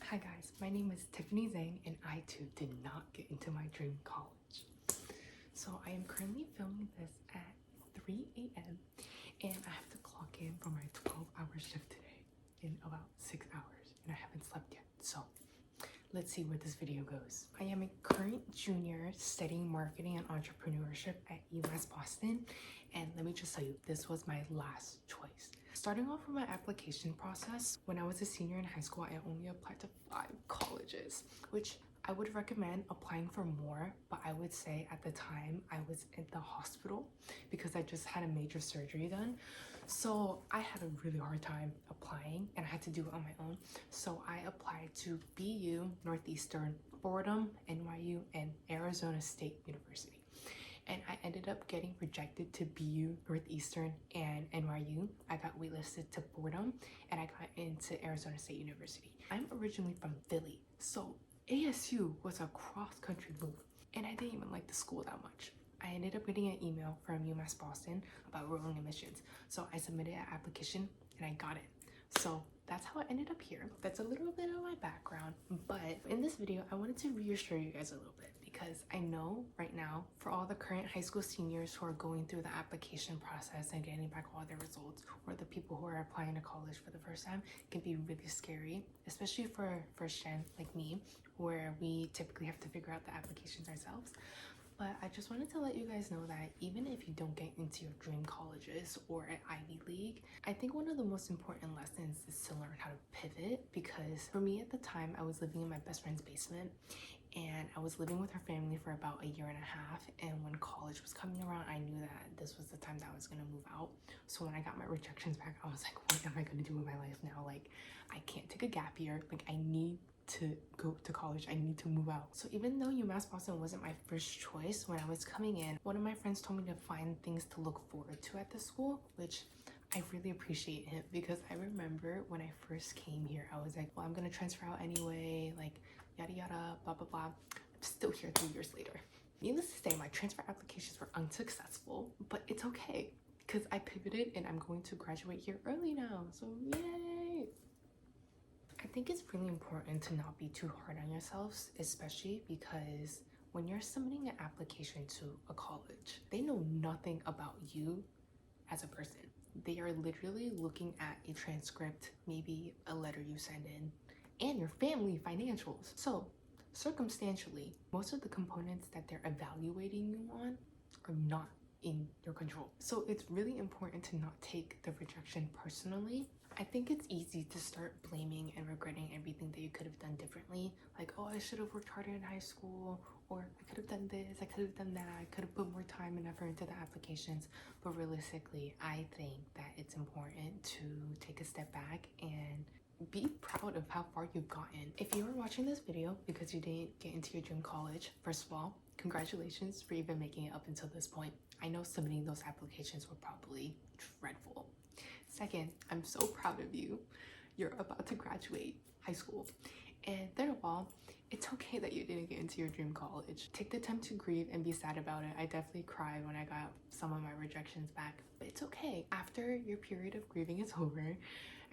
Hi guys, my name is Tiffany Zhang and I too did not get into my dream college. So I am currently filming this at 3 a.m. and I have to clock in for my 12-hour shift today in about 6 hours and I haven't slept yet. So let's see where this video goes. I am a current junior studying marketing and entrepreneurship at UMass Boston, and let me just tell you, this was my last choice. Starting off with my application process, when I was a senior in high school, I only applied to 5 colleges, which I would recommend applying for more, but I would say at the time I was in the hospital because I just had a major surgery done. So I had a really hard time applying and I had to do it on my own. So I applied to BU, Northeastern, Fordham, NYU, and Arizona State University. And I ended up getting rejected to BU, Northeastern, and NYU. I got waitlisted to Fordham and I got into Arizona State University. I'm originally from Philly, so ASU was a cross-country move and I didn't even like the school that much. I ended up getting an email from UMass Boston about rolling admissions. So I submitted an application and I got it. So that's how I ended up here. That's a little bit of my background, but in this video, I wanted to reassure you guys a little bit because I know right now for all the current high school seniors who are going through the application process and getting back all their results, or the people who are applying to college for the first time, it can be really scary, especially for first gen like me, where we typically have to figure out the applications ourselves. But I just wanted to let you guys know that even if you don't get into your dream colleges or at Ivy League, I think one of the most important lessons is to learn how to pivot, because for me at the time, I was living in my best friend's basement and I was living with her family for about a year and a half. And when college was coming around, I knew that this was the time that I was gonna move out. So when I got my rejections back, I was like, what am I gonna do with my life now? Like, I can't take a gap year. Like, I need to go to college. I need to move out. So even though UMass Boston wasn't my first choice, when I was coming in, one of my friends told me to find things to look forward to at the school, which I really appreciate him, because I remember when I first came here, I was like, well, I'm gonna transfer out anyway, like yada yada, blah blah blah. I'm still here 3 years later. Needless to say, my transfer applications were unsuccessful, but it's okay because I pivoted and I'm going to graduate here early now, so yay. I think it's really important to not be too hard on yourselves, especially because when you're submitting an application to a college, they know nothing about you as a person. They are literally looking at a transcript, maybe a letter you send in, and your family financials. So circumstantially, most of the components that they're evaluating you on are not in your control. So it's really important to not take the rejection personally. I think it's easy to start blaming and regretting everything that you could have done differently. Like, oh, I should have worked harder in high school, or I could have done this, I could have done that, I could have put more time and effort into the applications. But realistically, I think that it's important to take a step back and be proud of how far you've gotten. If you are watching this video because you didn't get into your dream college, first of all, congratulations for even making it up until this point. I know submitting those applications were probably dreadful. Second, I'm so proud of you. You're about to graduate high school. And third of all, it's okay that you didn't get into your dream college. Take the time to grieve and be sad about it. I definitely cried when I got some of my rejections back, but it's okay. After your period of grieving is over,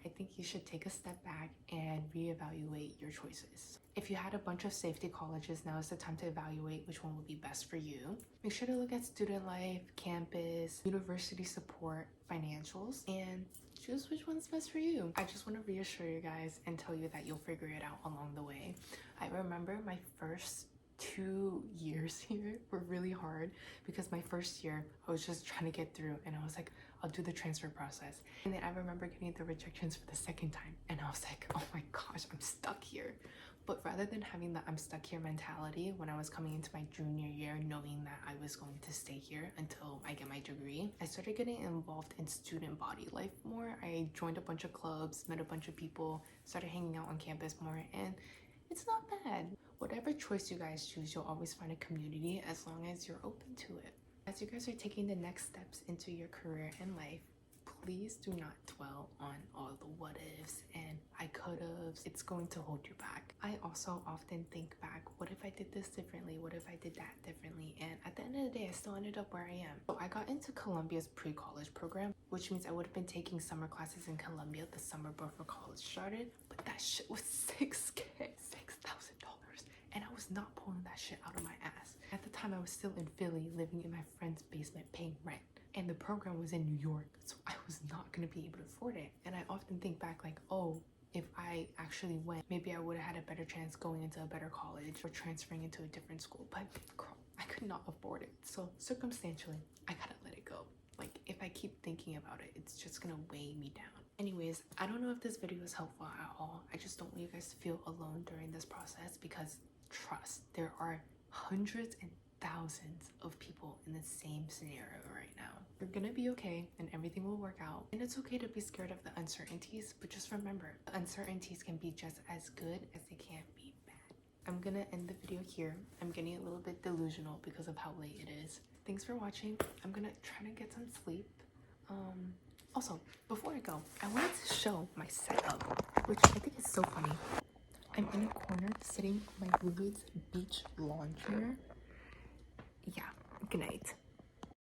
I think you should take a step back and reevaluate your choices. If you had a bunch of safety colleges, now is the time to evaluate which one would be best for you. Make sure to look at student life, campus, university support, financials, and choose which one's best for you. I just want to reassure you guys and tell you that you'll figure it out along the way. I remember my first 2 years here were really hard because my first year I was just trying to get through and I was like, I'll do the transfer process. And then I remember getting the rejections for the second time and I was like, oh my gosh, I'm stuck here. But rather than having that I'm stuck here mentality when I was coming into my junior year, knowing that I was going to stay here until I get my degree, I started getting involved in student body life more. I joined a bunch of clubs, met a bunch of people, started hanging out on campus more, and it's not bad. Whatever choice you guys choose, you'll always find a community as long as you're open to it. As you guys are taking the next steps into your career and life, please do not dwell on all the what ifs and I could have. It's going to hold you back. I also often think back, what if I did this differently? What if I did that differently? And at the end of the day, I still ended up where I am. So I got into Columbia's pre-college program, which means I would have been taking summer classes in Columbia the summer before college started, but that shit was 6K. shit out of my ass. At the time, I was still in Philly, living in my friend's basement, paying rent. And the program was in New York, so I was not gonna be able to afford it. And I often think back like, oh, if I actually went, maybe I would have had a better chance going into a better college or transferring into a different school. But girl, I could not afford it. So circumstantially, I gotta let it go. Like, if I keep thinking about it, it's just gonna weigh me down. Anyways, I don't know if this video was helpful at all. I just don't want you guys to feel alone during this process, because trust, there are hundreds and thousands of people in the same scenario right now. You're gonna be okay and everything will work out. And it's okay to be scared of the uncertainties, but just remember, the uncertainties can be just as good as they can be bad. I'm gonna end the video here. I'm getting a little bit delusional because of how late it is. Thanks for watching. I'm gonna try to get some sleep. Also, before I go, I wanted to show my setup, which I think is so funny. I'm in a corner sitting on my roommate's beach lawn chair. Yeah, good night.